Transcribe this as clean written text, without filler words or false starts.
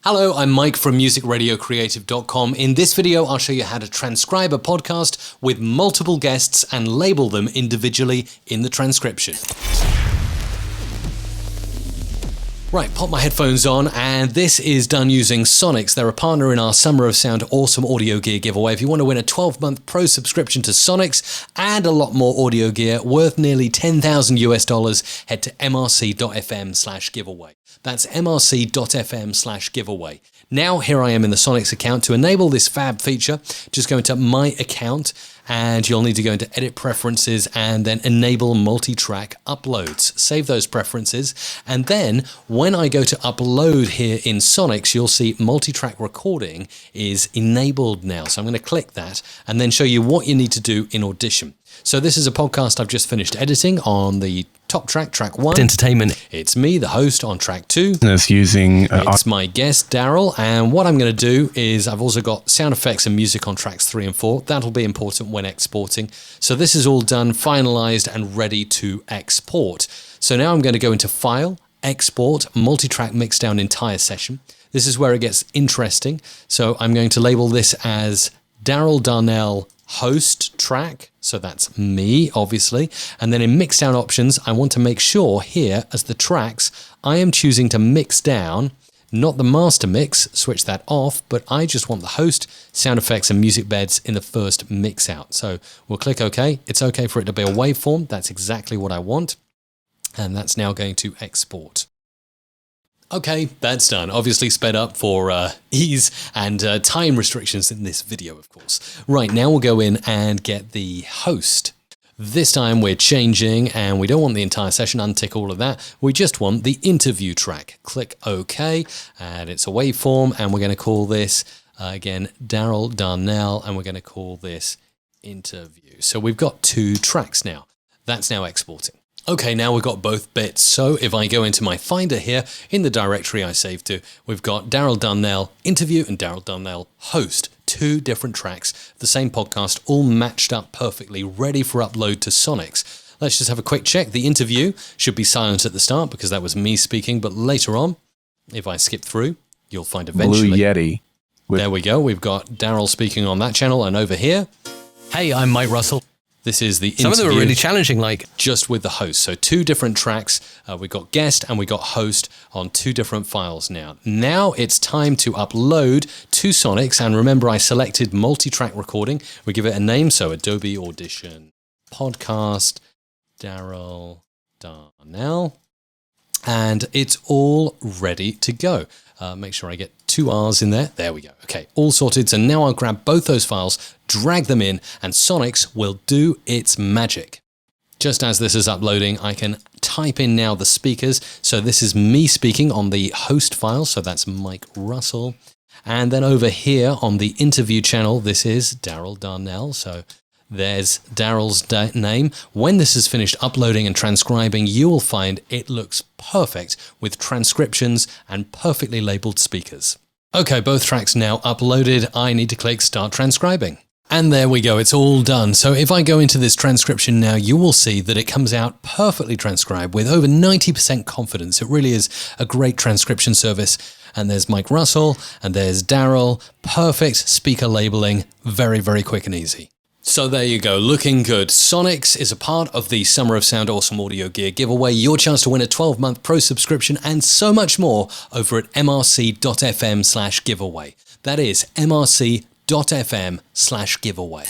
Hello, I'm Mike from musicradiocreative.com. In this video, I'll show you how to transcribe a podcast with multiple guests and label them individually in the transcription. Right, pop my headphones on, and this is done using Sonix. They're a partner in our Summer of Sound Awesome Audio Gear giveaway. If you want to win a 12-month pro subscription to Sonix and a lot more audio gear worth nearly $10,000, head to mrc.fm/giveaway. That's mrc.fm/giveaway. Now, here I am in the Sonix account. To enable this fab feature, just go into My Account, and you'll need to go into Edit Preferences and then Enable Multi-Track Uploads. Save those preferences, and then when I go to upload here in Sonix, you'll see multi-track recording is enabled now. So I'm going to click that and then show you what you need to do in Audition. So this is a podcast I've just finished editing on the top track, track 1. Entertainment. It's me, the host, on track 2. It's my guest, Daryl, and what I'm going to do is I've also got sound effects and music on tracks 3 and 4. That'll be important when exporting. So this is all done, finalized, and ready to export. So now I'm going to go into File, Export, Multitrack Mixdown Entire Session. This is where it gets interesting. So I'm going to label this as Daryl Darnell host track, so that's me, obviously. And then in mixdown options, I want to make sure here as the tracks, I am choosing to mix down, not the master mix, switch that off, but I just want the host, sound effects and music beds in the first mix out. So we'll click OK. It's okay for it to be a waveform. That's exactly what I want. And that's now going to export. Okay, that's done. Obviously sped up for ease and time restrictions in this video, of course. Right, now we'll go in and get the host. This time we're changing, and we don't want the entire session, untick all of that. We just want the interview track. Click OK, and it's a waveform, and we're going to call this, again, Daryl Darnell, and we're going to call this interview. So we've got 2 tracks now. That's now exporting. Okay, now we've got both bits. So if I go into my Finder here, in the directory I saved to, we've got Daryl Darnell interview and Daryl Darnell host. 2 different tracks, the same podcast, all matched up perfectly, ready for upload to Sonix. Let's just have a quick check. The interview should be silent at the start because that was me speaking, but later on, if I skip through, you'll find eventually. Blue Yeti. There we go. We've got Daryl speaking on that channel, and over here. Hey, I'm Mike Russell. This is the interview. Some of them are really challenging, like just with the host. So 2 different tracks. We got guest and we got host on 2 different files now. Now it's time to upload to Sonix. And remember, I selected multi-track recording. We give it a name. So Adobe Audition Podcast Daryl Darnell. And it's all ready to go. Make sure I get 2 R's in there. There we go. Okay, all sorted. So now I'll grab both those files, drag them in, and Sonix will do its magic. Just as this is uploading, I can type in now the speakers. So this is me speaking on the host file. So that's Mike Russell. And then over here on the interview channel, this is Daryl Darnell. So there's Daryl's name. When this is finished uploading and transcribing, you will find it looks perfect with transcriptions and perfectly labeled speakers. Okay, both tracks now uploaded. I need to click Start Transcribing. And there we go, it's all done. So if I go into this transcription now, you will see that it comes out perfectly transcribed with over 90% confidence. It really is a great transcription service. And there's Mike Russell, and there's Daryl. Perfect speaker labeling, very, very quick and easy. So there you go, looking good. Sonix is a part of the Summer of Sound Awesome Audio Gear giveaway. Your chance to win a 12-month pro subscription and so much more over at mrc.fm/giveaway. That is mrc.fm/giveaway.